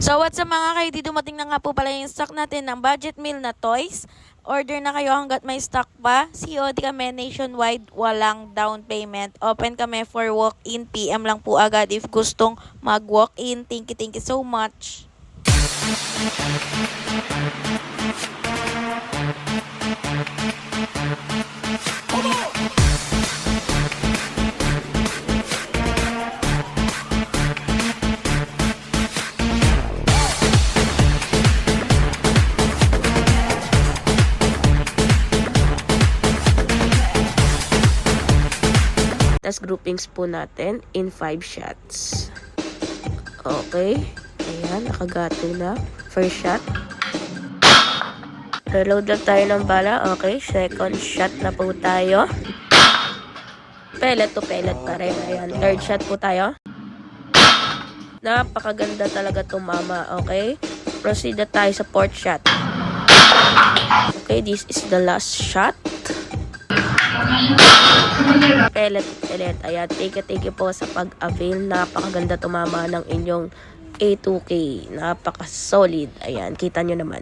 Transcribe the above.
So what's up mga kaidi, dumating na nga po pala yung stock natin ng budget meal na toys. Order na kayo hanggat may stock pa. COD kami nationwide, walang down payment. Open kami for walk-in, PM lang po agad if gustong mag-walk-in. Thank you so much. Tas groupings po natin in 5 shots. Okay. Ayan, nakagato na. First shot. Reload lang tayo ng bala. Okay, second shot na po tayo. Pellet to pellet pa rin. Ayan, third shot po tayo. Napakaganda talaga tumama. Okay, proceed na tayo sa fourth shot. Okay, this is the last shot. Pellet. Ayan, thank you po sa pag-avail. Napakaganda tumama ng inyong A2K. Napaka-solid. Ayan, kita nyo naman.